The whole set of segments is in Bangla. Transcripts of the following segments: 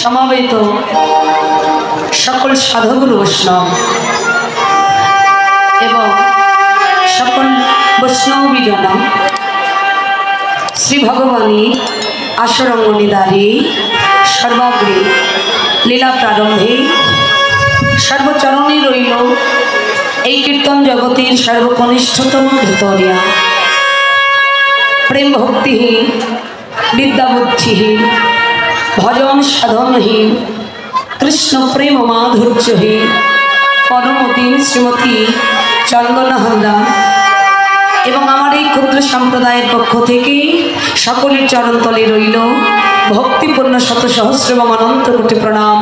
সমাবেত সকল সাধুগুরু বৈষ্ণব এবং সকল বৈষ্ণবীজন শ্রী ভগবানী আশরঙ্গনে দাঁড়িয়ে সর্বাগ্রে লীলা প্রারম্ভে সর্বচরণে রইল এই কীর্তন জগতের সর্বকনিষ্ঠতম কীর্তনিয়া প্রেম ভক্তিহীন বিদ্যাবুদ্ধিহীন ভজন সাধনহীন কৃষ্ণ প্রেম মাধুর্যহীন পরমতীন শ্রীমতী চন্দনা হালদার এবং আমার এই ক্ষুদ্র সম্প্রদায়ের পক্ষ থেকে সকলের চরণতলে রইল ভক্তিপূর্ণ শত সহস্র এবং অনন্ত কোটি প্রণাম।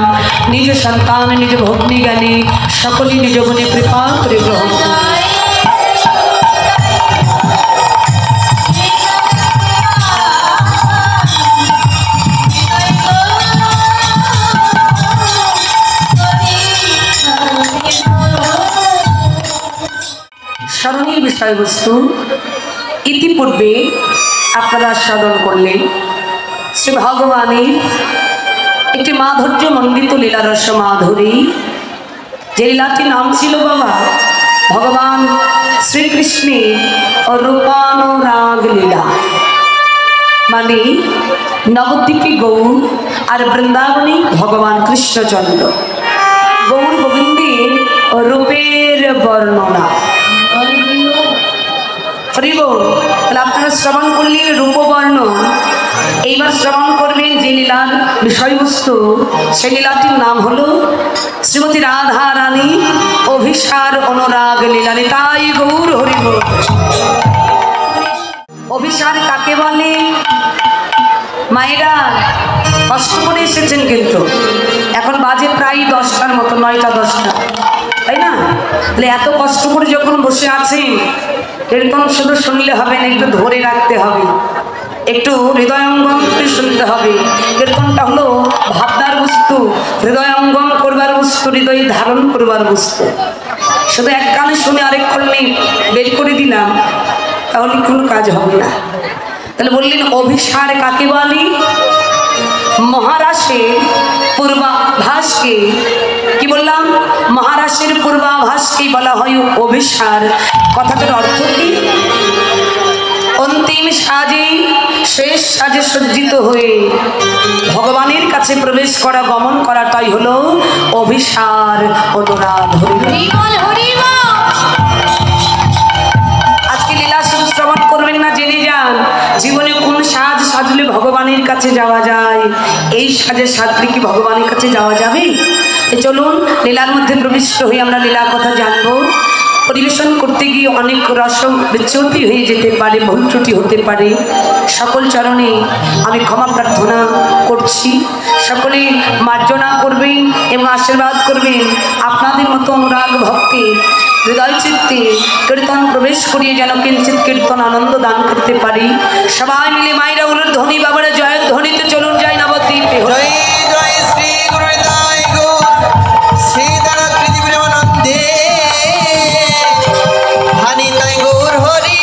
নিজ সন্তান নিজ ভগ্নী জ্ঞানী সকলেই নিজ গুণে কৃপা করে গ্রহণ করুন। স্মরণীয় বিষয়বস্তু ইতিপূর্বে আপনারা সাধন করলেন শ্রী ভগবানের একটি মাধুর্য মণ্ডিত লীলারস মাধুরী, যে লীলাটির নাম ছিল বাবা ভগবান শ্রীকৃষ্ণের রূপানুরাগ লীলা, মানে নবদ্বীপী গৌর আর বৃন্দাবনী ভগবান কৃষ্ণচন্দ্র গৌর গোবিন্দের রূপের বর্ণনা। তাহলে আপনারা শ্রবণ করলেন রূপবর্ণ, এইবার শ্রবণ করবেন যে লীলার বিষয়বস্তু, সেই লীলাটির নাম হলো শ্রীমতী রাধা রানী অভিসার অনুরাগ লীলা। তাই গৌর হরিব। অভিসার কাকে বলে? মায়েরা কষ্ট করে এসেছেন, কিন্তু এখন বাজে প্রায় 10টার মতো, 9টা 10টা, তাই না? তাহলে এত কষ্ট করে যখন বসে আছেন, এরকম শুধু শুনলে হবে না, একটু ধরে রাখতে হবে, একটু হৃদয়ঙ্গম করে শুনতে হবে। কীর্তনটা হলো ভাবনার বস্তু, হৃদয়ঙ্গম করবার বস্তু, হৃদয় ধারণ করবার বস্তু। শুধু এক কানে শুনে আরেক কানে বের করে দিলাম তাহলে কোনো কাজ হবে না। তাহলে বললেন অভিসার কাকে বলে? মহারাশের পূর্বাভাসকে, কি বললাম? মহারাশের পূর্বাভাসকেই বলা হয় অভিসার। কথাটার অর্থ কি? অন্তিম সাজে, শেষ সাজে সজ্জিত হয়ে ভগবানের কাছে প্রবেশ করা, গমন করাটাই হলো অভিসার অনুরাগ। আজকে লীলা শুধু শ্রবণ করবেন না, জেনে যান জীবনে কোন সাজ সাজলে ভগবানের কাছে যাওয়া যায়। এই সাজে সাজলে কি ভগবানের কাছে যাওয়া যাবে? চলুন লীলার মধ্যে প্রবিষ্ট হয়ে আমরা লীলার কথা জানবো। পরিবেশন করতে গিয়ে অনেক রস বিচ্যুতি হয়ে যেতে পারে, ভুল ত্রুটি হতে পারে। সকল চরণে আমি ক্ষমা প্রার্থনা করছি। সকলে মার্জনা করবেন এবং আশীর্বাদ করবেন। আপনাদের মতো অনুরাগ ভক্তি হৃদয় চিত্তে কীর্তন প্রবেশ করিয়ে যেন কিঞ্চিত কীর্তন আনন্দ দান করতে পারি। সবাই মিলে মায়েরা উলুর ধ্বনি, বাবারা জয়ের ধ্বনিতে চলুন যাই নবদ্বীপে। জয় জয় শ্রী গুরু নিতাই গৌর শ্রী দানা কৃতি প্রেমানন্দে হানি তাই গৌর হরি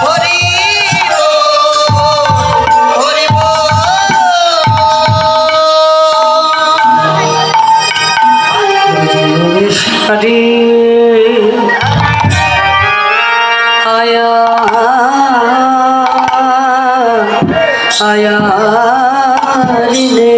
হরি হরি হরি আয়া আয়া রে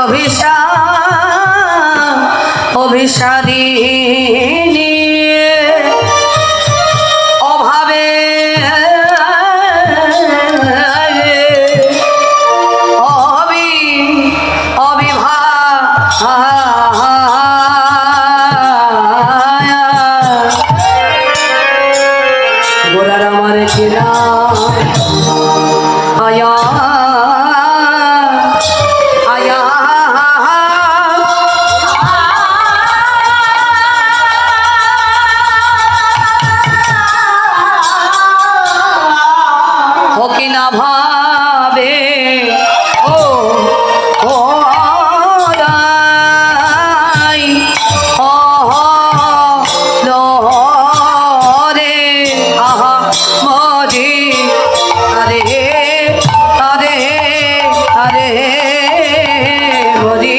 অভিসার আরে হরি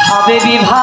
ভাবে বিভা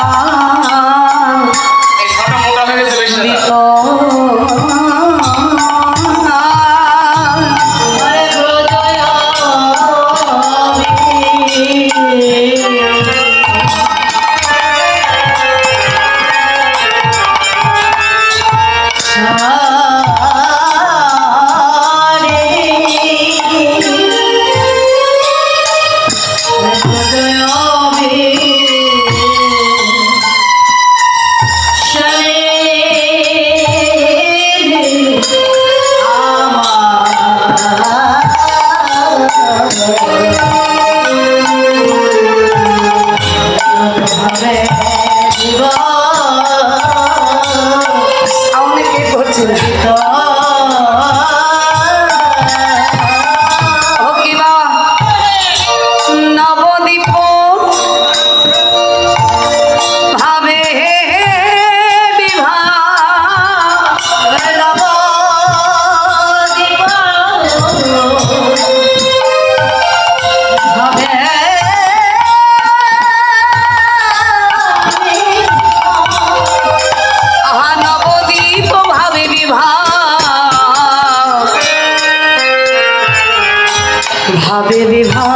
ভাবে বিভা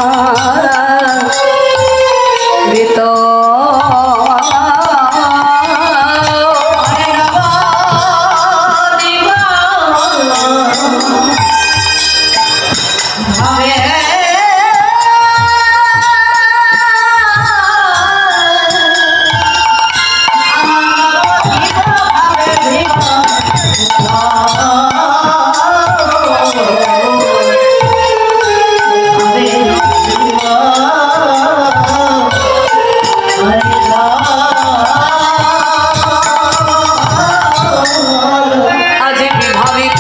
আজ বিভাবে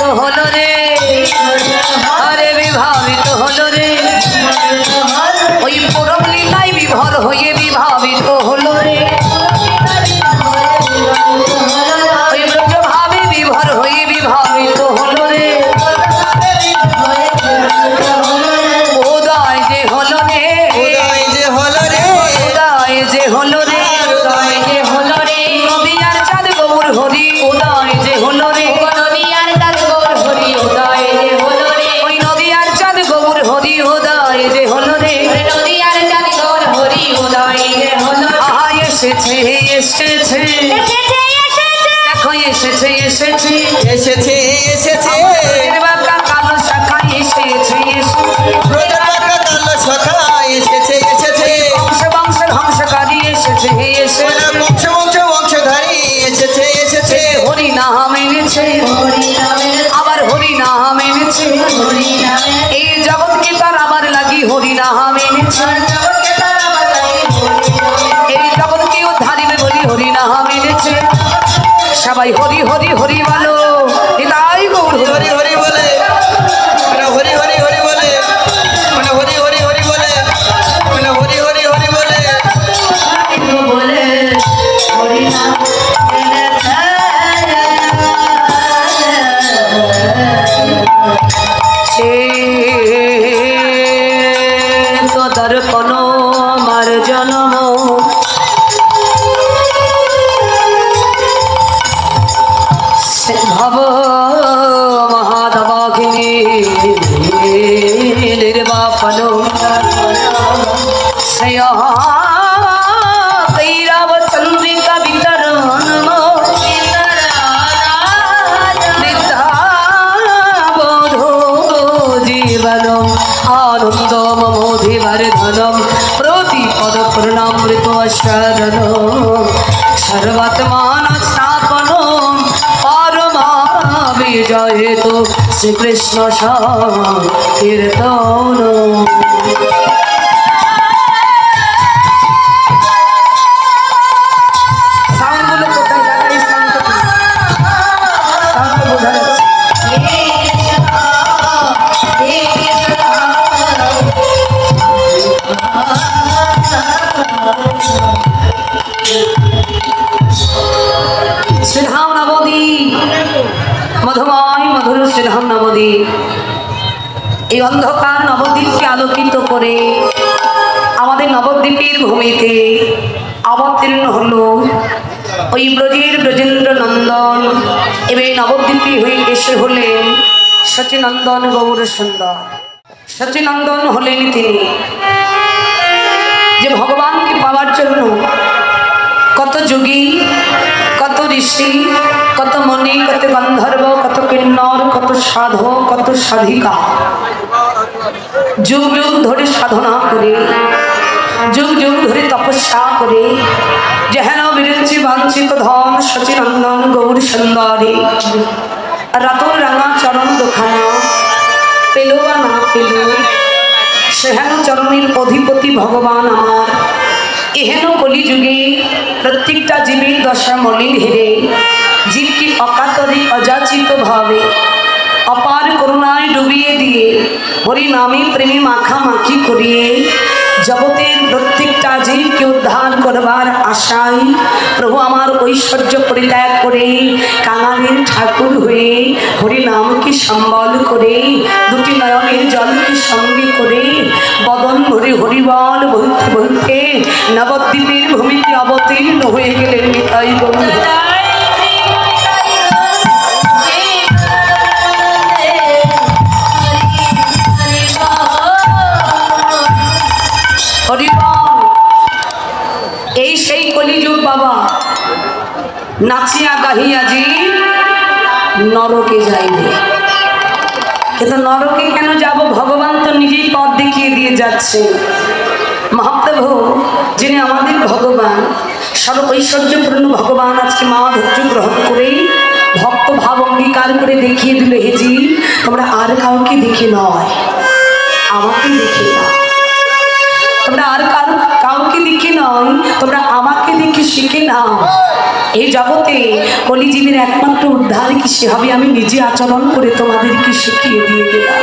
এসেছে এসেছে এসেছে বাঁকা কালো শাখা এসেছে ব্রজের বাঁকা কালো শাখা এসেছে এসেছে বংশ বংশের হংসকারী এসেছে এসেছে বংশ বংশ বংশধারী এসেছে এসেছে হরি নাম এনেছে আবার হরি নাম এনেছে এই জগৎকে তার আবার লাগি হরি নাম এনেছে এই জগৎকে উদ্ধারিবে বলি হরি নাম এনেছে সবাই হরি হরি হরি বলো হৃদয় গৌর হরি হরি বলে হরি হরি হরি বলে হরি হরি হরি বলে হরি হরি হরি বলে বলে হরি নাম তো দর্পণ মার জন্ম ভব মহাদবাঘিনী নির্বাপন কৈরাব চন্দ্রিকা বিতরণ জীবন আনন্দ মমোধিবর্ধনম প্রতিপদ প্রণামৃত শরণ সর্বাত্মান স্থাপন পরমা বিজয় তো শ্রীকৃষ্ণ কীর্তন সাউন্ডগুলো কোথায় দাদা এই সাউন্ডটা বোঝা যাচ্ছে শ্রীধাম নবদ্বীপ মধুময় মধুর শ্রীধাম নবদ্বীপ এই অন্ধকার নবদ্বীপকে আলোকিত করে আমাদের নবদ্বীপের ভূমিতে অবতীর্ণ হলো ওই ব্রজেন্দ্র নন্দন এবার নবদ্বীপে হয়ে এসে হলেন সচিনন্দন গৌর সুন্দর। সচিনন্দন হলেন তিনি যে ভগবানকে পাওয়ার জন্য কত যোগী কত ঋষি কত মণি কত গন্ধর্ব কত কিন্নর কত সাধক কত সাধিকা যুগ যুগ ধরে সাধনা করে যুগ যুগ ধরে তপস্যা করে যেহেন বিরঞ্চি বাঞ্ছিত ধন সচিনন্দন গৌর সুন্দরী রাতর রাঙা চরণ দোখানা পেল বা না পেল সেহেন চরণের অধিপতি ভগবান আমার এহেন কলিযুগে প্রত্যেকটা জীবের দশা মলিন হেরে জীবকে অকাতরে অযাচিত ভাবে অপার করুণায় ডুবিয়ে দিয়ে হরি নামে প্রেমে মাখামাখি করিয়ে জগতের প্রত্যেকটা জীবকে উদ্ধার করবার আশায় প্রভু আমার ঐশ্বর্য পরিত্যাগ করে কাঙালের ঠাকুর হয়ে হরি নামকে সম্বল করে দুটি নয়নের জলকে সঙ্গে করে বদন ভরে হরিবল বলতে বলতে নবদ্বীপের ভূমিতে অবতীর্ণ হয়ে গেলেন নিতাই গৌর। এই সেই কলিযুগ বাবা নাচিয়া গাহিয়া জি নরকে যাইবে কিন্তু নরকে কেন যাব ভগবান তো নিজেই পথ দেখিয়ে দিয়ে যাচ্ছে মহাপ্রভু যিনি আমাদের ভগবান সর্ব ঐশ্বর্যপূর্ণ ভগবান আজকে মা ধৈর্য গ্রহণ করেই ভক্ত ভাব অঙ্গীকার করে দেখিয়ে দিল হে জি তোমরা আর কাউকে দেখে নয় আমাকে দেখে না তোমরা আর কাউকে দেখে নয় তোমরা আমাকে দেখে শিখে নাও এই জগতে কলিজীবীর একমাত্র উদ্ধার কিসে হবে আমি নিজে আচরণ করে তোমাদেরকে শিখিয়ে দিয়ে গেলাম।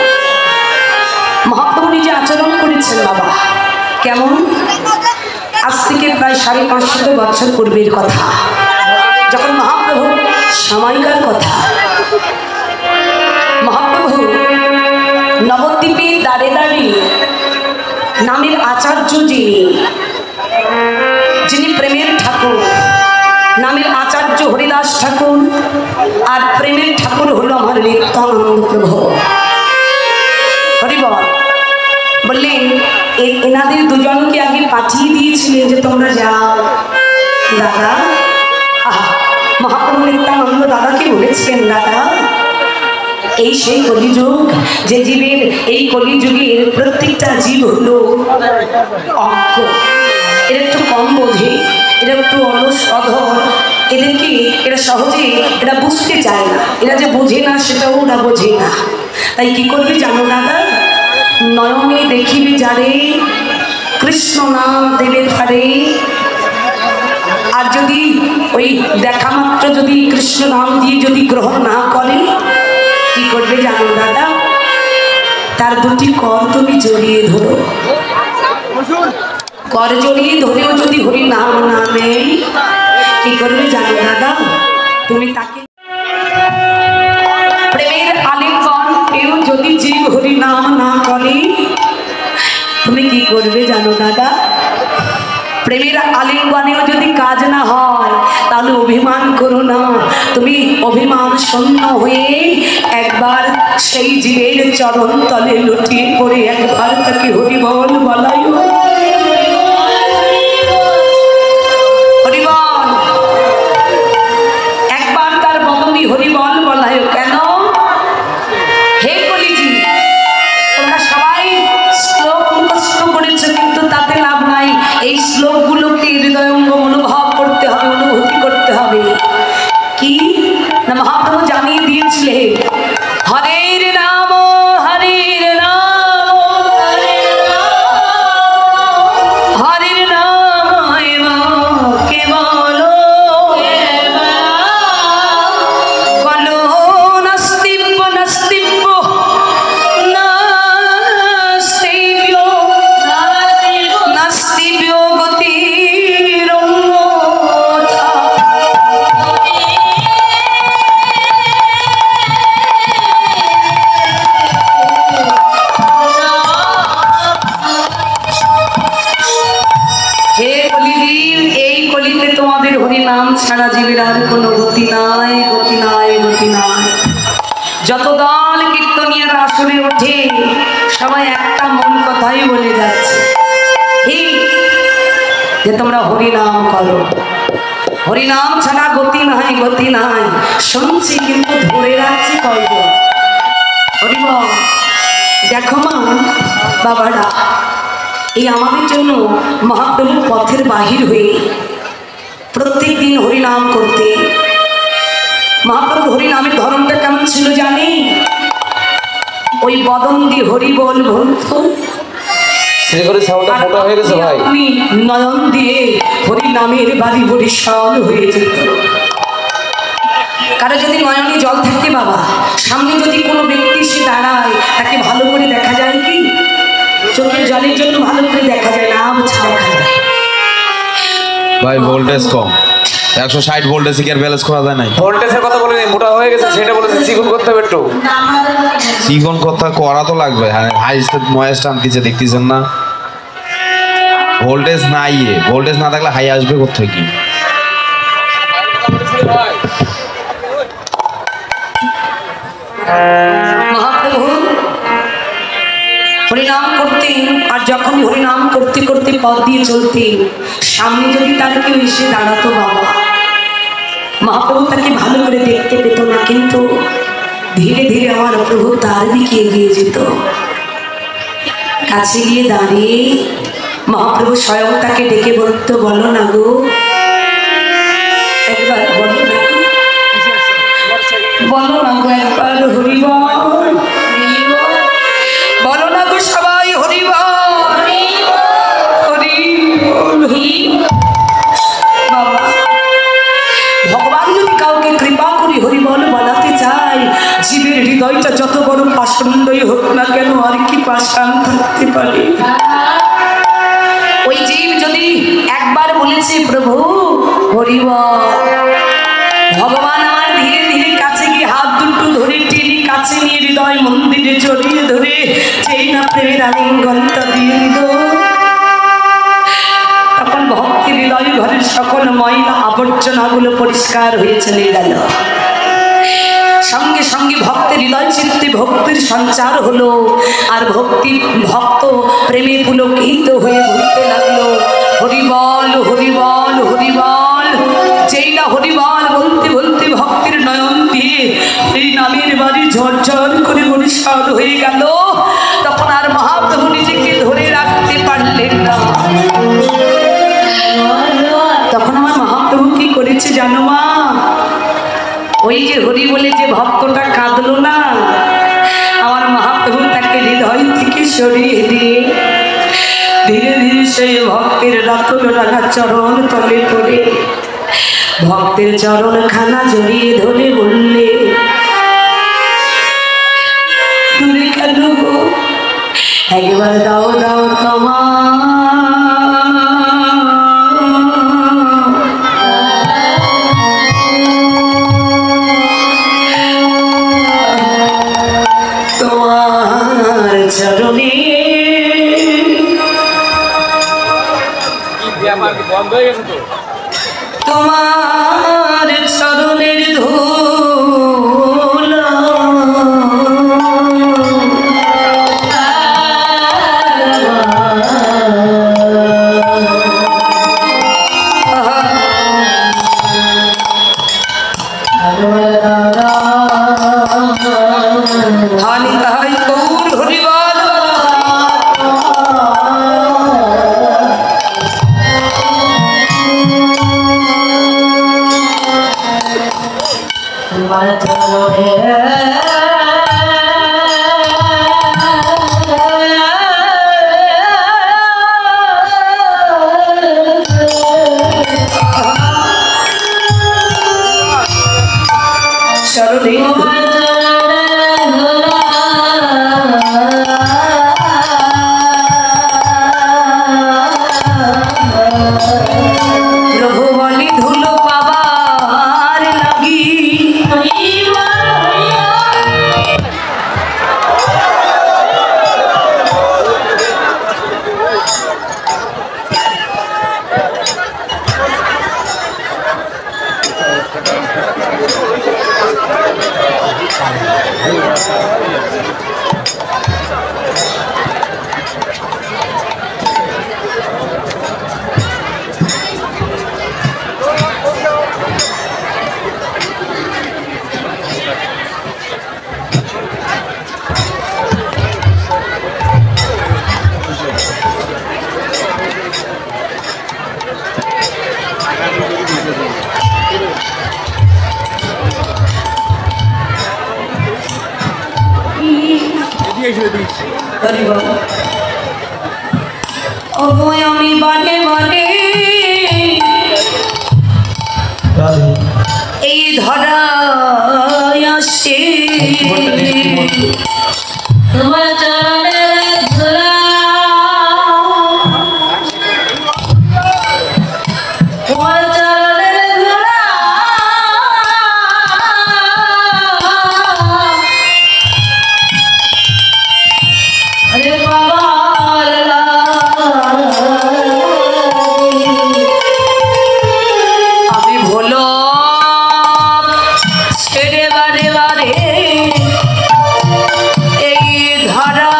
মহাপ্রভু নিজে আচরণ করেছেন বাবা কেমন আজ থেকে প্রায় 550 বছর পূর্বের কথা যখন মহাপ্রভু সময়কার কথা মহাপ্রভু নবদ্বীপের দাঁড়ে দাঁড়িয়ে নামের আচার্য যিনি প্রেমের ঠাকুর নামের আচার্য হরিদাস ঠাকুর আর প্রেমের ঠাকুর হলো আমার নিত্যানন্দ প্রভু হরিবল বললেন এনাদের দুজনকে আগে পাঠিয়ে দিয়েছিলেন যে তোমরা যাও দাদা মহাপ্রভু নিত্যানন্দ দাদাকে বলেছিলেন, দাদা এই সেই কলিযুগ, যে জীবের এই কলিযুগের প্রত্যেকটা জীব হলো অজ্ঞ, এরা একটু কম বোঝে, এরা একটু অলস অধর, এদেরকে এরা সহজে এরা বুঝতে চায় না, এরা যে বোঝে না সেটাও ওরা বোঝে না। তাই কি করবে জানো দাদা, নয়নে দেখিবে যারে কৃষ্ণ নাম দেবে ধারে, আর যদি ওই দেখা মাত্র যদি কৃষ্ণ নাম দিয়ে যদি গ্রহণ না করে, কি করবে জানো দাদা, তার দুটি কর তুমি জড়িয়ে ধরো, কর জড়িয়ে ধরেও যদি হরি নাম না নেই, কি করবে জানো দাদা, তুমি তাকে প্রেমের আলিঙ্গন কেউ যদি জীব হরি নাম না করে, তুমি কি করবে জানো দাদা, প্রেমের আলিঙ্গনেও যদি কাজ না হয়, তাহলে অভিমান করো না, তুমি অভিমান শূন্য হয়ে একবার সেই জীবের চরণ তলে লুটিয়ে পড়ে একবার তাকে হরিবল বলাই, হরিবল, একবার তার বদনি হরিবল বলাই। কেন হে কলিজি, তোমরা সবাই শ্লোক মুখস্থ করেছো, কিন্তু তাতে লাভ নাই, এই শ্লোকগুলোকে হৃদয়ঙ্গম অনুভব করতে হবে, অনুভূতি করতে হবে। কি না মহাপ্রভু জানিয়ে দিয়েছিলেন, হরের নাম হরের নাম হরের নাম কেবল বলো নাস্তিব্য নাস্তিব্য নাস্তিব্য গতির অন্যথা। হে কলিজীব, এই কলিতে তোমাদের হরিনাম ছাড়া জীবের আর কোনো গতি নাই, গতি নাই, গতি নাই। যত দল কীর্তনিয়ার আসরে ওঠে, সবাই একটা মন কথাই বলে যাচ্ছে, যে তোমরা হরিনাম করো, হরিনাম ছাড়া গতি নাই, গতি নাই। শুনছি কিন্তু ধরে রাখছি কয়জন, হরিবল। দেখো মা বাবারা, এই আমাদের জন্য মহাপ্রভু পথের বাহির হয়ে প্রত্যেক দিন হরিনাম করতে। মহাপ্রভু হরিনামের ধরনটা কেমন ছিল জানি, ওই বদন দিয়ে হরিবল বলতো, নয়ন দিয়ে হরিনামের বাড়ি বরিশাল হয়ে যেত। কারো যদি নয়নে জল থাকে বাবা, সামনে যদি কোনো ব্যক্তি সে দাঁড়ায়, তাকে ভালো করে দেখা যায় কি? চোখের জলের জন্য ভালো করে দেখা যায় না, মুছে দেখা যায়। ভাই ভোল্টেজ কম, 160 ভোল্টেজে কি আর ব্যালেন্স করা যায় না? ভোল্টেজের কথা বলিনি, মোটা হয়ে গেছে সেটা বলেছে, চিকন করতে হবে একটু। চিকন কথা করা তো লাগবে, হাই নয়েজ টানতেছে, দেখতেছেন না? ভোল্টেজ নাই, ভোল্টেজ না থাকলে হাই আসবে কোথায় কি? মহাপ্রভু হরিনাম করতেন, আর যখনই হরিনাম করতে করতে পথ দিয়ে চলতেন, সামনে যদি তার কেউ এসে দাঁড়াতো বাবা, মহাপ্রভু তাকে ভালো করে দেখতে পেত না, কিন্তু ধীরে ধীরে আমার প্রভু তার দিকে এগিয়ে যেত। কাছে গিয়ে দাঁড়িয়ে মহাপ্রভু স্বয়ং তাকে ডেকে বলতো, বলো না গো, একবার বলো না, বলো না গো একবার হরিবল, বলো না গো সবাই হরিবল, হরিবল। বাবা, ভগবান যদি কাউকে কৃপা করে হরিবল বলাতে চায়, জীবের হৃদয়টা যত বড় পাষণ্ডই হোক না কেন, আর কি পাষাণ থাকতে পারে? ওই জীব যদি একবার বলেছে প্রভু হরিবল, ভগবান আমার ধীরে ধীরে কাছে গিয়ে হাত দুটো ধরে টেনে কাছে নিয়ে হৃদয় মন্দিরে জড়িয়ে ধরে যেই না প্রেমের আলিঙ্গনটা দিয়ে দিল, তখন ভক্তি হৃদয় ঘরের সকল ময়লা আবর্জনাগুলো পরিষ্কার হয়ে চলে গেল। সঙ্গে সঙ্গে ভক্তের হৃদয় চিত্তে ভক্তির সঞ্চার হলো, আর ভক্ত প্রেমে পুলকিত হয়ে ঘুরতে লাগলো, হরিবল হরিবল হরিবল। যেই না হরিবল বলতে ঝরঝর করে বরিশাল হয়ে গেল। তখন আর মহাপ্রভু নিজেকে ধরে রাখতে পারলেন না। তখন আমার মহাপ্রভু কি করেছে জানো মা? ওই যে হরি বলে যে ভক্তটা কাঁদলো না, আমার মহাপ্রভু তাকে হৃদয় থেকে সরিয়ে দিয়ে ধীরে ধীরে সেই ভক্তের রতন রাঙা চরণ তলে পড়ে ভক্তের চরণ খানা জড়িয়ে ধরে বললে, দূরে কেন গো, একবার দাও দাও তোমার চরণে। বন্ধ হয়ে গেছে তো। তোমার চরণের ধুলো হানি তাহাই গৌর হরিবল। প্রভু বলি ধুলো পাবার লাগি অভয় আমি বানে বানে এই ধরায় আসে তোমার চরণের ধরা তোমার চরণের ধরা আরে বাবা আমি ভোলো ছেড়ে বারে বারে এই ধরা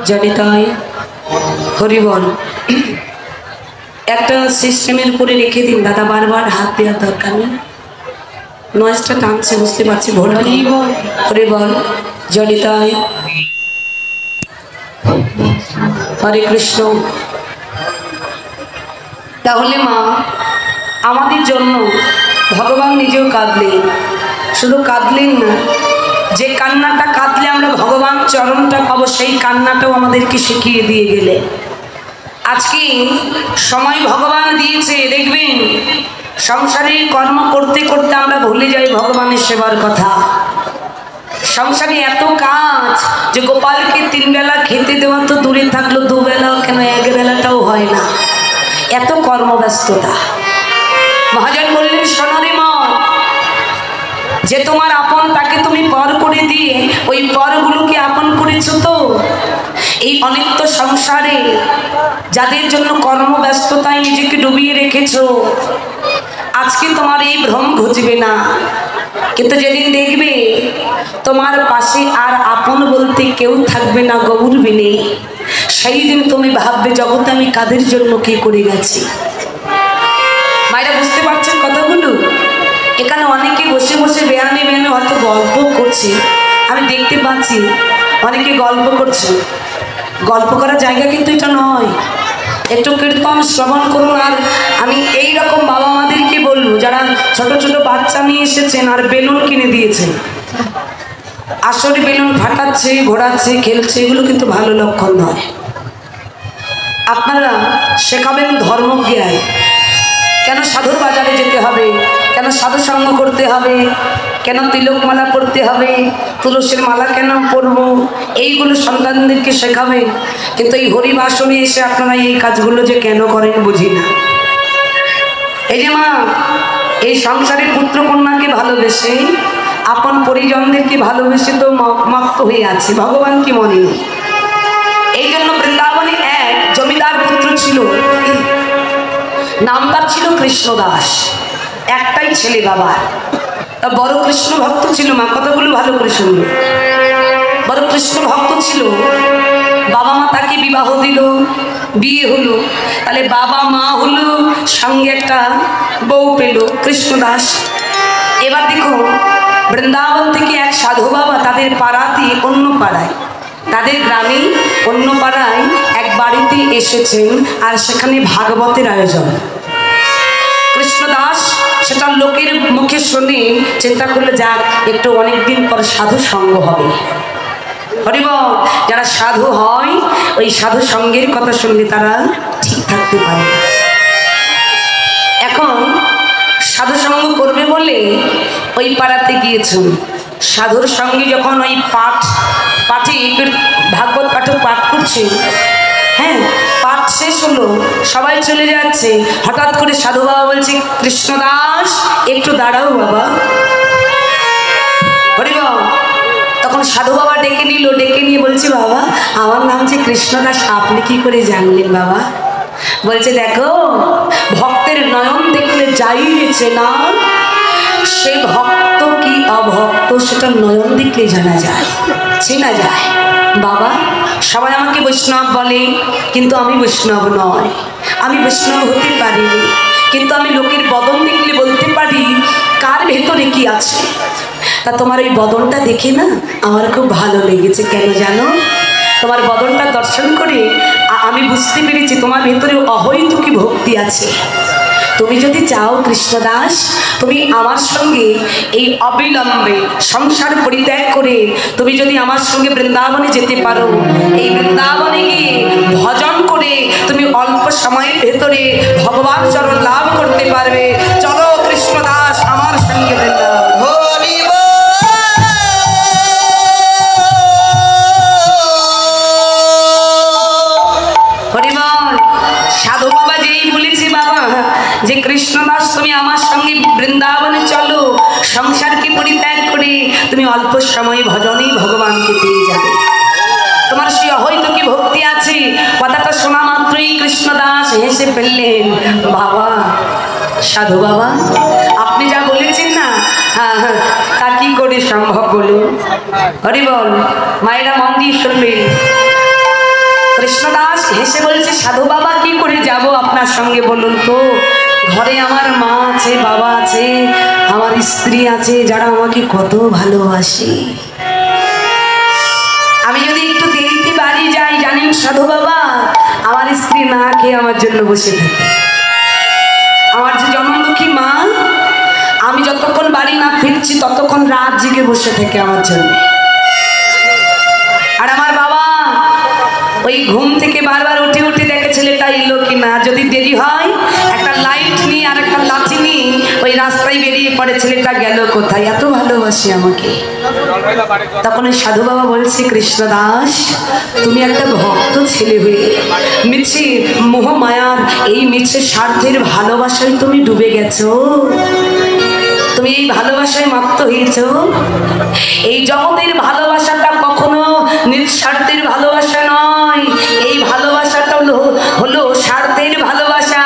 জনিতাই হরিবল একটা সিস্টেমের উপরে রেখে দিন দাদা, বারবার হাত দেওয়ার দরকার নেই। নয়েজটা টানছে বুঝতে পারছি। ভোল হরিবল জনিতাই হরে কৃষ্ণ। তাহলে মা আমাদের জন্য ভগবান নিজেও কাঁদলেন, শুধু কাঁদলেন না, যে কান্নাটা কাঁদলে আমরা ভগবান চরণটা পাবো সেই কান্নাটাও আমাদেরকে শিখিয়ে দিয়ে গেলে। আজকে সময় ভগবান দিয়েছে, দেখবেন সংসারে কর্ম করতে করতে আমরা ভুলে যাই ভগবানের সেবার কথা। সংসারে এত কাজ যে গোপালকে 3 বেলা খেতে দেওয়া তো দূরে থাকলো, 2 বেলাও কেন 1 বেলাটাও হয় না, এত কর্মব্যস্ততা। মহাজন বললেন সোনারে মন, যে তোমার আপন তাকে তুমি পর করে দিয়ে ওই পরগুলোকে আপন করেছো তো। এই অনিত্য সংসারে যাদের জন্য কর্মব্যস্ততায় নিজেকে ডুবিয়ে রেখেছো, আজকে তোমার এই ভ্রম ঘুচবে না, কিন্তু যেদিন দেখবে তোমার পাশে আর আপন বলতে কেউ থাকবে না, গৌর বিনে, সেই দিন তুমি ভাববে জগতে আমি কাদের জন্য কি করে গেছি। মায়েরা বুঝতে পারছেন কথাগুলো? এখানে অনেকে বসে বসে বেয়ানে বেয়ানে হয়তো গল্প করছে, আমি দেখতে পাচ্ছি অনেকে গল্প করছে। গল্প করার জায়গা কিন্তু এটা নয়। একটু কীর্তন শ্রবণ করুন। আর আমি এই রকম বাবা মাদেরকে বলবো, যারা ছোট ছোট বাচ্চা নিয়ে এসেছেন আর বেলুন কিনে দিয়েছেন, আসলে বেলুন ফাটাচ্ছে, ঘোরাচ্ছে, খেলছে, এগুলো কিন্তু ভালো লক্ষণ নয়। আপনারা শেখাবেন ধর্মজ্ঞান। কেন সাধুর বাজারে যেতে হবে, কেন সাধু সঙ্গ করতে হবে, কেন তিলক মালা পড়তে হবে, তুলসীর মালা কেন পরবো, এইগুলো সন্তানদেরকে শেখাবেন। কিন্তু এই হরিবাসনে এসে আপনারা এই কাজগুলো যে কেন করেন বুঝি না। এই যে মা, এই সংসারের পুত্র কন্যাকে ভালোবেসে, আপন পরিজনদেরকে ভালোবেসে তো মত্ত হয়ে আছে, ভগবান কি মনে নেই। এই জন্য বৃন্দাবনে এক জমিদার পুত্র ছিল, নামদার ছিল কৃষ্ণদাস। একটাই ছেলে বাবার, বড় কৃষ্ণ ভক্ত ছিল। মা কথাগুলো ভালো করে শুনল। বড় কৃষ্ণ ভক্ত ছিল। বাবা মা তাকে বিবাহ দিল, বিয়ে হলো, তাহলে বাবা মা হলো, সঙ্গে একটা বউ পেল কৃষ্ণদাস। এবার দেখো, বৃন্দাবন থেকে এক সাধু বাবা তাদের পাড়াতে, অন্য পাড়ায়, তাদের গ্রামে অন্য পাড়ায় এক বাড়িতে এসেছেন, আর সেখানে ভাগবতের আয়োজন। কৃষ্ণদাস সেটা লোকের মুখে শুনে চিন্তা করলে, যাক একটু অনেকদিন পর সাধু সঙ্গ হবে। হরিবল, যারা সাধু হয় ওই সাধু সঙ্গের কথা শুনলে তারা ঠিক থাকতে পারে। এখন সাধু সঙ্গ করবে বলে ওই পাড়াতে গিয়েছেন। সাধুর সঙ্গে যখন ওই পাঠে ভাগবত পাঠক পাঠ করছে, হ্যাঁ, পাঠ শেষ হলো, সবাই চলে যাচ্ছে, হঠাৎ করে সাধু বাবা বলছে, কৃষ্ণদাস একটু দাঁড়াও বাবা। হরিবল, তখন সাধু বাবা ডেকে নিল, ডেকে নিয়ে বলছে, বাবা আমার নাম যে কৃষ্ণদাস, আপনি কি করে জানলেন বাবা? বলছে, দেখো ভক্তের নয়ন দেখলে যাই গেছে না, সে ভক্ত কি অভক্ত সেটা নয়ন দেখলে জানা যায়, চেনা যায়। বাবা সবাই আমাকে বৈষ্ণব বলে, কিন্তু আমি বৈষ্ণব নয়। আমি বৈষ্ণব হতে পারিনি, কিন্তু আমি লোকের বদন দেখলে বলতে পারি কার ভেতরে কি আছে। তা তোমার ওই বদনটা দেখে না আমার খুব ভালো লেগেছে। কেন জানো? তোমার বদনটা দর্শন করে আমি বুঝতে পেরেছি তোমার ভেতরে অহৈতুকী ভক্তি আছে। তুমি যদি চাও কৃষ্ণদাস, তুমি আমার সঙ্গে এই অবিলম্বে সংসার পরিত্যাগ করে তুমি যদি আমার সঙ্গে বৃন্দাবনে যেতে পারো, এই বৃন্দাবনে গিয়ে ভজন করে তুমি অল্প সময়ের ভেতরে ভগবান চরণ লাভ করতে পারবে। চলো কৃষ্ণদাস আমার সঙ্গে বৃন্দাবন। সাধু বাবা যেই বলেছি বাবা যে কৃষ্ণদাস তুমি আমার সঙ্গে বৃন্দাবনে চলো, সংসারকে পরিত্যাগ করে তুমি অল্প সময় ভজনেই ভগবানকে পেয়ে যাবে। তোমার সেই অহৈতুকী ভক্তি আছে। কথাটা শোনা মাত্রই কৃষ্ণদাস হেসে ফেললেন। বাবা, সাধু বাবা আপনি যা বলেছেন না, তা কি করে সম্ভব বলুন? হরি বল। মায়েরা মন দিয়ে শুনবেন। কৃষ্ণদাস হেসে বলছে, সাধু বাবা কি করে যাব আপনার সঙ্গে বলুন তো? ঘরে আমার মা আছে, বাবা আছে, আমার স্ত্রী আছে, যারা আমাকে কত ভালোবাসে। আমি যদি একটু দেরিতে বাড়ি যাই, জানেন সাধু বাবা, আমার স্ত্রী না খেয়ে আমার জন্য বসে থাকে। আমার যে জন্মদুঃখী মা, আমি যতক্ষণ বাড়ি না ফিরছি ততক্ষণ রাত জেগে বসে থাকে আমার জন্য। আর আমার বাবা ওই ঘুম থেকে বারবার উঠে উঠে দেখে ছেলেটা এলো কিনা। যদি দেরি হয় একটা লাইট নিয়ে আর একটা লাঠি নিয়ে ওই রাস্তায় বেরিয়ে পড়ে, ছেলেটা গেল কোথায়, এত ভালোবাসে আমাকে। তখন ওই সাধু বাবা বলছে, কৃষ্ণদাস তুমি একটা ভক্ত ছেলে হয়ে মিছে মোহ মায়ার এই মিছে স্বার্থের ভালোবাসায় তুমি ডুবে গেছো। তুমি এই ভালোবাসায় মত্ত হয়েছো। এই জগতের ভালোবাসাটা কখনো নিঃস্বার্থের ভালোবাসা নয়। এই ভালোবাসাটা হলো স্বার্থের ভালোবাসা।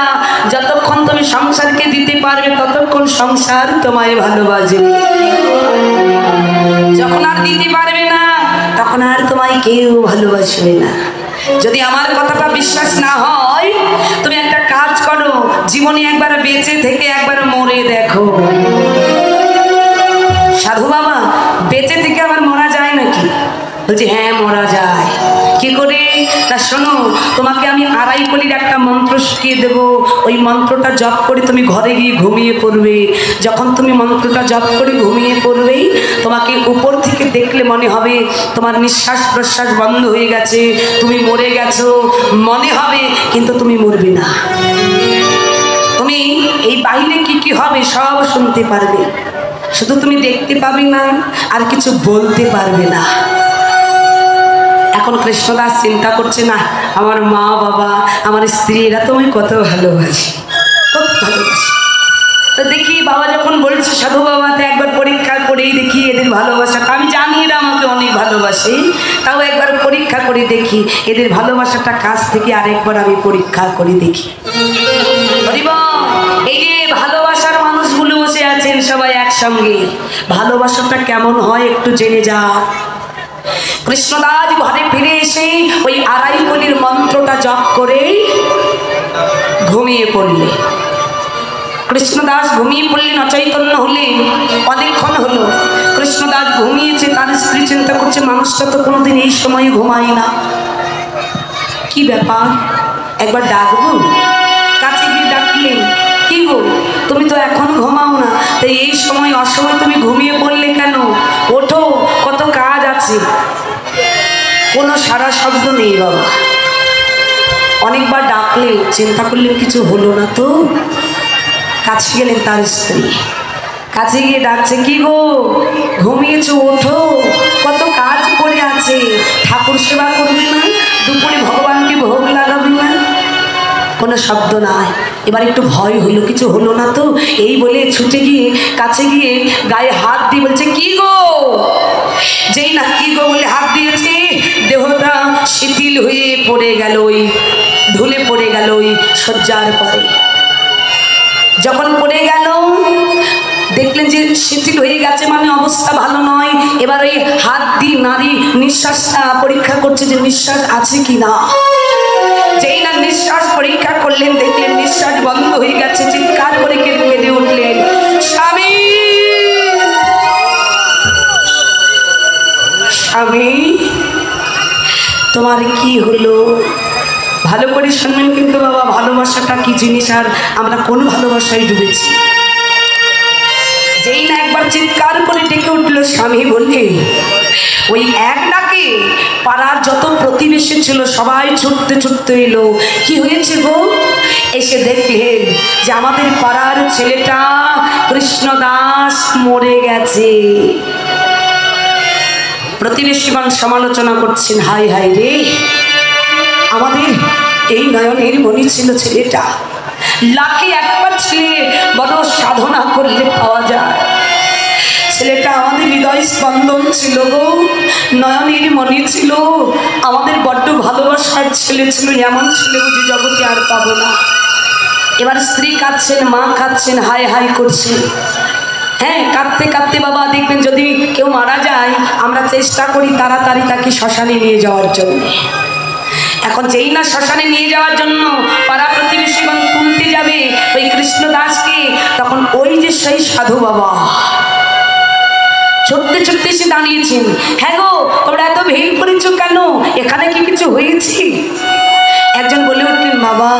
যতক্ষণ তুমি সংসারকে দিতে পারবে ততক্ষণ সংসার তোমায় ভালোবাসবে। যখন আর দিতে পারবে না তখন আর তোমায় কেউ ভালোবাসবে না। যদি আমার কথাটা বিশ্বাস না হয়, তুমি একটা কাজ করো, জীবনে একবার বেঁচে থেকে একবার মরে দেখো। সাধু বাবা, বেঁচে থেকে আবার মরা যায় নাকি? বলছি হ্যাঁ মরা যায়। কি করে? তা শোনো, তোমাকে আমি আড়াই কলির একটা মন্ত্র শিখিয়ে দেবো। ওই মন্ত্রটা জপ করে তুমি ঘরে গিয়ে ঘুমিয়ে পড়বে। যখন তুমি মন্ত্রটা জপ করে ঘুমিয়ে পড়বে, তোমাকে উপর থেকে দেখলে মনে হবে তোমার নিঃশ্বাস প্রশ্বাস বন্ধ হয়ে গেছে, তুমি মরে গেছো মনে হবে, কিন্তু তুমি মরবে না। তুমি এই বাইরে কি কি হবে সব শুনতে পারবে, শুধু তুমি দেখতে পাবে না আর কিছু বলতে পারবে না। এখন কৃষ্ণদাস চিন্তা করছে, না আমার মা বাবা আমার স্ত্রী এরা তো আমি কত ভালোবাসি, কত ভালোবাসি। তো দেখি বাবা যখন বলছে সাধু বাবাতে একবার পরীক্ষা করেই দেখি এদের ভালোবাসাটা। আমি জানি এরা আমাকে অনেক ভালোবাসে, তাও একবার পরীক্ষা করে দেখি এদের ভালোবাসাটা কাছ থেকে আরেকবার আমি পরীক্ষা করে দেখি। এই যে ভালোবাসার মানুষগুলো বসে আছেন সবাই একসঙ্গে, ভালোবাসাটা কেমন হয় একটু জেনে যা। কৃষ্ণদাস ঘরে ফিরে এসে ওই আড়াই কলির মন্ত্রটা জপ করে ঘুমিয়ে পড়লে। কৃষ্ণদাস ঘুমিয়ে পড়লেন, অচৈতন্য হলেন। অনেকক্ষণ হলো কৃষ্ণদাস ঘুমিয়েছে, তার স্ত্রী চিন্তা করছে মানুষটা তো কোনোদিন এই সময় ঘুমায় না, কি ব্যাপার একবার ডাকবো। কাছে গিয়ে ডাকলেন, কি গো তুমি তো এখন ঘুমাও না, তাই এই সময় অসময় তুমি ঘুমিয়ে পড়লে কেন? ওঠো, কত কাজ আছে। কোনো সারা শব্দ নেই বাবা। অনেকবার ডাকলে চিন্তা করলেন কিছু হলো না তো। কাছে গেলেন তার স্ত্রী, কাছে গিয়ে ডাকছে, কি গো ঘুমিয়েছো, ওঠো, কত কাজ পড়ে আছে, ঠাকুর সেবা করবে না, দুপুরে ভগবানকে ভোগ লাগাবে না। কোনো শব্দ নাই। এবার একটু ভয় হলো, কিছু হলো না তো। এই বলে ছুটে গিয়ে কাছে গিয়ে গায়ে হাত দিয়ে বলছে, কি গো। যেই না কি গো বলে হাত দিয়েছে, দেহটা শিথিল হয়ে পড়ে গেল, ওই ধুলে পড়ে গেল ওই শয্যার পরে। যখন পড়ে গেল দেখলেন যে শিথিল হয়ে গেছে, মানে অবস্থা ভালো নয়। এবার ওই হাত দিয়ে নারী নিঃশ্বাসটা পরীক্ষা করছে যে নিঃশ্বাস আছে কি না। যেই না নিঃশ্বাস পরীক্ষা করলেন, দেখলেন নিঃশ্বাস বন্ধ হয়ে গেছে। চিৎকার করে কেঁদে উঠলেন, স্বামী স্বামী তোমার কি হলো? ভালো করে শুনবেন কিন্তু বাবা, ভালোবাসাটা কি জিনিস আর আমরা কোন ভালোবাসায় ডুবেছি। যেই না একবার চিৎকার করে ডেকে উঠলো স্বামী, বললে ওই এক ডাকে পাড়ার যত প্রতিবেশী ছিল সবাই ছুটতে ছুটতে এলো। কি হয়েছে গো? এসে দেখলেন যে আমাদের পাড়ার ছেলেটা কৃষ্ণদাস মরে গেছে। প্রতিবেশীগণ সমালোচনা করছেন, হাই হাই রে, আমাদের এই নয়নের মণি ছিল ছেলেটা, লাখে একবার ছেলে বড় সাধনা করলে পাওয়া যায়। ছেলেটা আমাদের হৃদয় স্পন্দন ছিল গো, নয়নের মণি ছিল, আমাদের বড্ড ভালোবাসার ছেলে ছিল। এমন ছেলে বুঝি জগতে আর পাবো না। এবার স্ত্রী কাঁদছেন, মা কাঁদছেন, হাই হাই করছেন। হ্যাঁ, কাঁদতে কাঁদতে বাবা দেখবেন যদি কেউ মারা যায় আমরা চেষ্টা করি তাড়াতাড়ি তাকে শ্মশানে নিয়ে যাওয়ার জন্য। এখন যেই না শ্মশানে নিয়ে যাওয়ার জন্য পাড়া প্রতিবেশীগণ তুলতে যাবে ওই কৃষ্ণদাসকে, তখন ওই যে সেই সাধু বাবা ছুটতে ছুটতে এসে দাঁড়িয়েছেন। হ্যাঁ গো, তোমরা এত ভিড় করেছো কেন? এখানে কি কিছু হয়েছে? একজন বলে উঠলেন, বাবা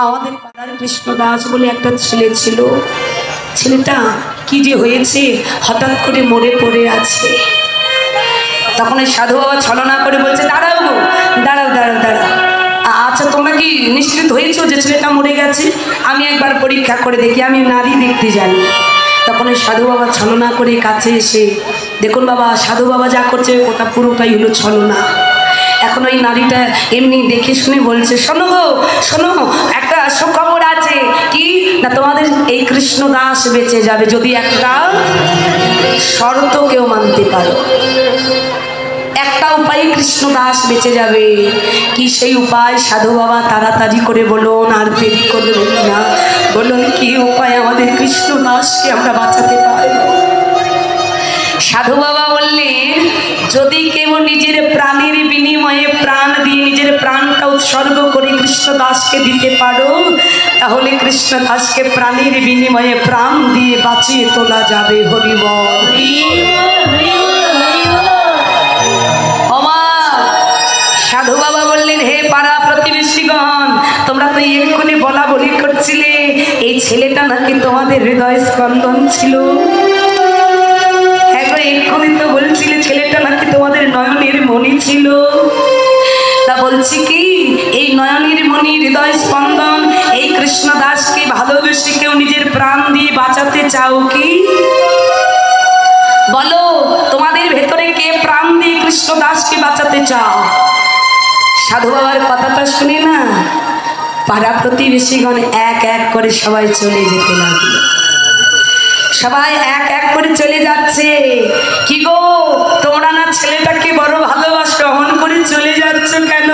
আমাদের পাড়ার কৃষ্ণদাস বলে একটা ছেলে ছিল, ছেলেটা কি যে হয়েছে হঠাৎ করে মরে পড়ে আছে। তখন ওই সাধু বাবা ছলনা করে বলছে, দাঁড়াও গো, দাঁড়াও দাঁড়াও দাঁড়াও, আচ্ছা তোমরা কি নিশ্চিত হয়েছো যে ছেলেটা মরে গেছে? আমি একবার পরীক্ষা করে দেখি, আমি নারী দেখতে জানি। তখন ওই সাধু বাবা ছলনা করে কাছে এসে, দেখুন বাবা সাধু বাবা যা করছে ওটা পুরোটাই হলো ছলনা। এখন ওই নারীটা এমনি দেখে শুনে বলছে, শোনো গো শোনো, একটা সুখবর আছে। কি না, তোমাদের এই কৃষ্ণদাস বেঁচে যাবে যদি একটা শর্ত কেউ মানতে পারো। একটা উপায়ে কৃষ্ণদাস বেঁচে যাবে। কি সেই উপায়? সাধু বাবা তাড়াতাড়ি করে বলুন, আর দেরি করবেন না, বলুন কি উপায় আমাদের কৃষ্ণদাসকে আমরা বাঁচাতে পারবো? সাধু বাবা বললেন, যদি কেউ নিজের প্রাণের বিনিময়ে প্রাণ দিয়ে নিজের প্রাণটা উৎসর্গ করে কৃষ্ণদাসকে দিতে পারো, তাহলে কৃষ্ণদাসকে প্রাণের বিনিময়ে প্রাণ দিয়ে বাঁচিয়ে তোলা যাবে। হরি বল। সাধু বাবা বললেন, হে পাড়া প্রতিবেশীগণ, তোমরা তো এক্ষুনি বলা বলি করছিলে এই ছেলেটা নাকি তোমাদের হৃদয় স্পন্দন ছিল। একবার এক্ষুনি তো বলছিলে ছেলেটা নাকি তোমাদের নয়নের মণি ছিল। তা বলছি কি, এই নয়নের মণি হৃদয় স্পন্দন এই কৃষ্ণদাসকে ভালোবেসে কেউ নিজের প্রাণ দিয়ে বাঁচাতে চাও কি? বলো, তোমাদের ভেতরে কে প্রাণ দিয়ে কৃষ্ণদাসকে বাঁচাতে চাও? সাধু বাবার কথাটা শুনে না পাড়া প্রতিবেশীগণ এক এক করে সবাই চলে যেতে লাগলো। সবাই এক এক করে চলে যাচ্ছে। কি গো, তোমরা না ছেলেটাকে বড় ভালোবাসা গ্রহণ করে চলে যাচ্ছ কেন?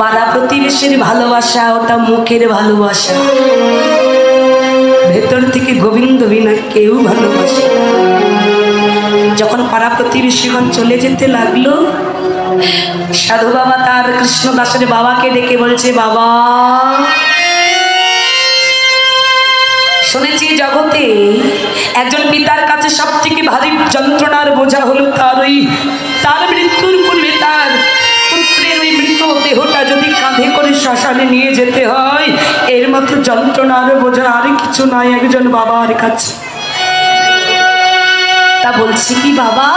পাড়া প্রতিবেশীর ভালোবাসা ওটা মুখের ভালোবাসা, ভেতর থেকে গোবিন্দ বিনা কেউ ভালোবাসে। যখন পাড়া প্রতিবেশীগণ চলে যেতে লাগলো, সাধু বাবা তার কৃষ্ণদাসের বাবাকে ডেকে বলছে, বাবা শুনেছি জগতে একজন পিতার কাছে সব থেকে ভারী যন্ত্রণার বোঝা হলো তার মৃত্যুর পূর্বে তার পুত্রের ওই মৃত দেহটা যদি কাঁধে করে শ্মশানে নিয়ে যেতে হয়, এর মতো যন্ত্রণার বোঝা আর কিছু নাই একজন বাবার কাছে। তা বলছি কি বাবা,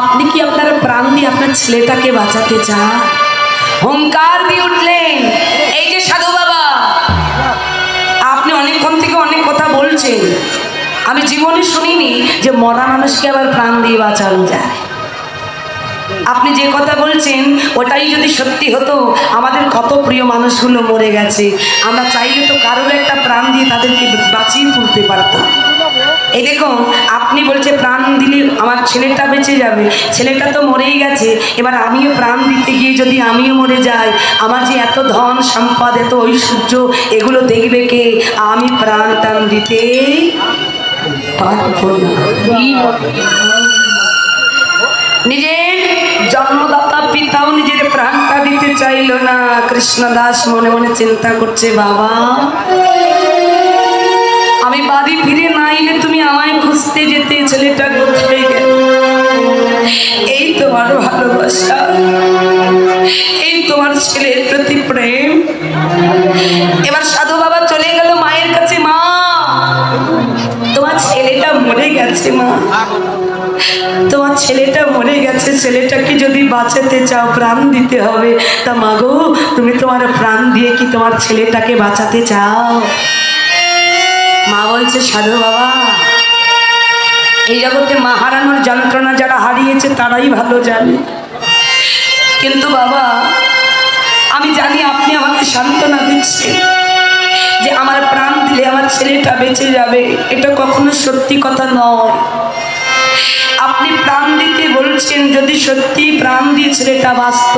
আপনি কি আপনার প্রাণ দিয়ে আপনার ছেলেটাকে বাঁচাতে চান? হুঙ্কার দিয়ে উঠলেন, এই যে সাধু বাবা, আপনি অনেকক্ষণ থেকে অনেক কথা বলছেন, আমি জীবনে শুনিনি যে মরা মানুষকে আবার প্রাণ দিয়ে বাঁচানো যায়। আপনি যে কথা বলছেন ওটাই যদি সত্যি হতো, আমাদের কত প্রিয় মানুষগুলো মরে গেছে, আমরা চাইলে তো কারোর একটা প্রাণ দিয়ে তাদেরকে বাঁচিয়ে তুলতে পারতাম। এই দেখুন, আপনি বলছে প্রাণ দিলে আমার ছেলেটা বেঁচে যাবে, ছেলেটা তো মরেই গেছে, এবার আমিও প্রাণ দিতে গিয়ে যদি আমিও মরে যাই, আমার যে এত ধন সম্পদ এত ঐশ্বর্য এগুলো দেখবে কে? আমি প্রাণ টান দিতে পারবো না। নিজের জন্মদাতা পিতাও নিজের প্রাণটা দিতে চাইল না। কৃষ্ণদাস মনে মনে চিন্তা করছে, বাবা আমি বাড়ি ফিরে না এলে তুমি আমায় খুঁজতে যেতে, ছেলেটা কোথায় গেল? এই তোমার ভালোবাসা, এই তোমার ছেলের প্রতি প্রেম। এবার সাধু বাবা চলে গেল মায়ের কাছে, মা তোমার ছেলেটা মরে গেছে, মা তোমার ছেলেটা মরে গেছে, ছেলেটাকে যদি বাঁচাতে চাও প্রাণ দিতে হবে। তা মা গো, তুমি তোমার প্রাণ দিয়ে কি তোমার ছেলেটাকে বাঁচাতে চাও? মা বলছে, সাধু বাবা এই জগতে মা হারানোর যন্ত্রণা যারা হারিয়েছে তারাই ভালো জানে, কিন্তু বাবা আমি জানি আপনি আমাকে সান্ত্বনা দিচ্ছেন যে আমার প্রাণ দিলে আমার ছেলেটা বেঁচে যাবে। এটা কখনো সত্যি কথা নয়। আপনি প্রাণ দিতে বলছেন, যদি সত্যি প্রাণ দিয়ে ছেলেটা বাঁচত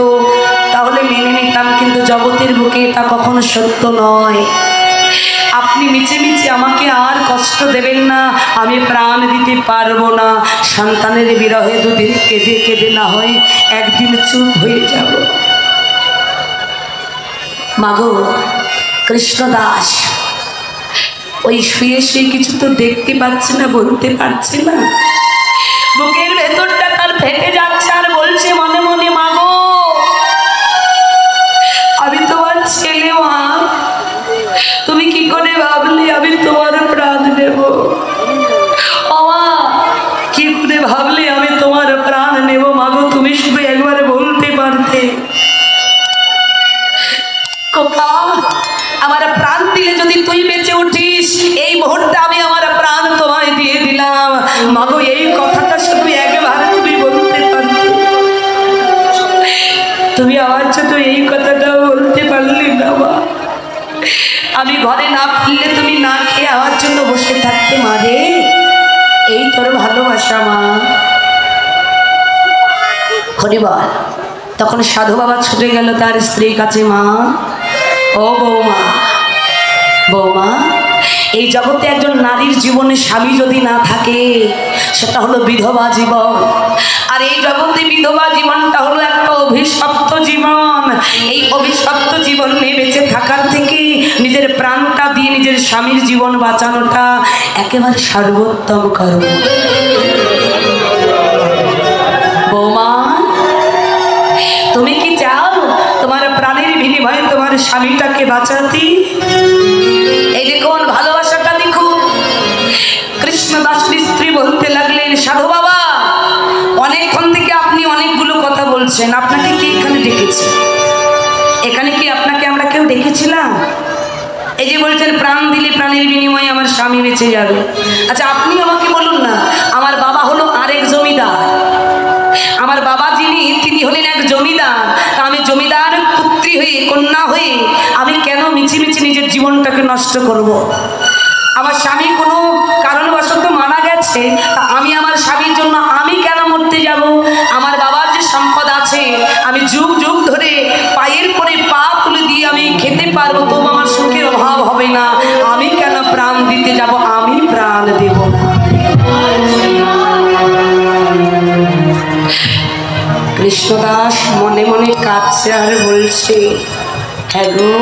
তাহলে মেনে নিতাম, কিন্তু জগতের বুকে এটা কখনো সত্য নয়। আপনি মিছে মিছে আমাকে আর কষ্ট দেবেন না, আমি প্রাণ দিতে পারবো না। সন্তানের বিরহে দুদিন কেঁদে কেঁদে না হয় একদিন চুপ হয়ে যাব। মাগো কৃষ্ণদাস ওই শুয়ে শুয়ে কিছু তো দেখতে পাচ্ছে না, বলতে পারছে না, বুকের ভেতরটা তার ফেটে যাচ্ছে আর বলছে মনে মনে, মাগো আমি তোমার ছেলে, মা তুমি কি করে ভাবলে আমি তোমার প্রাণ নেব? মা কি করে ভাবলে আমি তোমার প্রাণ নেব? মাগো তুমি শুধু একবার বলতে পারতে। কোপা আমার প্রাণ দিলে যদি তুই বেঁচে উঠিস, এই মুহূর্তে আমি আমার প্রাণ তোমায় দিয়ে দিলাম। মাগো এই কথাটা শুধু একবার তুমি বলতে পারতে। তুমি আমার জন্য এই কথাটা বলতে পারলি না মা। আমি ঘরে না ফিরলে তুমি না খেয়ে আমার জন্য বসে থাকতে। মা রে এই তোর ভালোবাসা মা। হরিবল তখন সাধু বাবা ছুটে গেল তার স্ত্রীর কাছে। মা ও বৌমা, বৌমা এই জগতে একজন নারীর জীবনে স্বামী যদি না থাকে সেটা হলো বিধবা জীবন। আর এই জগতে বিধবা জীবনটা হলো একটা অভিশপ্ত জীবন। এই অভিশপ্ত জীবন নিয়ে বেঁচে থাকার থেকে নিজের প্রাণটা দিয়ে নিজের স্বামীর জীবন বাঁচানোটা একেবারে সর্বোত্তম কর্ম। বৌমা তুমি কি চাও তোমার প্রাণের বিনিময়ে তোমার স্বামীটাকে বাঁচাতে? এই দেখুন ভালোবাসাটা দেখুন। কৃষ্ণদাসের স্ত্রী বলতে লাগলেন, সাধু বাবা অনেকক্ষণ থেকে আপনি অনেকগুলো কথা বলছেন, আপনাকে কি এখানে ডেকেছে? এখানে কি আপনাকে আমরা কেউ ডেকেছিলাম? এই যে বলছেন প্রাণ দিলে প্রাণের বিনিময়ে আমার স্বামী বেঁচে যাবে। আচ্ছা আপনি আমাকে বলুন না, আমার বাবা হলো আরেক জমিদার, আমার বাবা যিনি তিনি হলেন এক জমিদার। তা আমি জমিদার পুত্রী হয়ে কন্যা হয়ে আমি কেন মিছিমিছি নিজের জীবনটাকে নষ্ট করব? আমার স্বামী কোনো কারণবশত মারা গেছে, তা আমি আমার স্বামীর জন্য আমি কেন মরতে যাব? আমার বাবার যে সম্পদ আছে আমি যুগ যুগ ধরে পায়ের পরে পা তুলে দিয়ে আমি খেতে পারবো, তবু আমার সুখের অভাব হবে না। আমি কেন প্রাণ দিতে যাব? আমি প্রাণ দেব না। কৃষ্ণদাস মনে মনে কাঁদছে আর বলছে, হ্যাঁ গো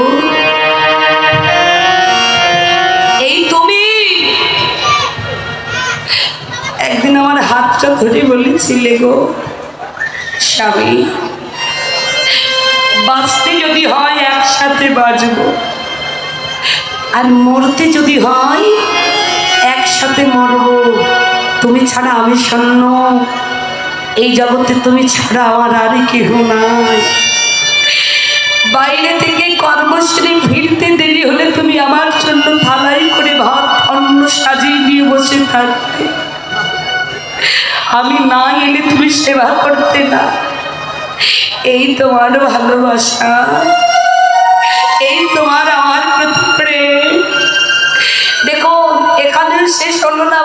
এই তুমি একদিন আমার হাতটা ধরে বলেছিলে গো, স্বামী বাঁচতে যদি হয় একসাথে বাঁচব, আর মরতে যদি হয় একসাথে মরব। তুমি ছাড়া আমি শূন্য, এই জগতে তুমি ছাড়া আমার আর কেহ নাই। বাইরে থেকে কর্মশ্রী ফিরতে দেরি হলে তুমি আমার জন্য থালাই করে ভাত অন্ন সাজিয়ে নিয়ে বসে থাকতে, আমি না এলে তুমি সেবা করতে না। এই তোমার ভালোবাসা, এই তোমার আমার প্রতি প্রেম। দেখো এখানে শেষ হলো না,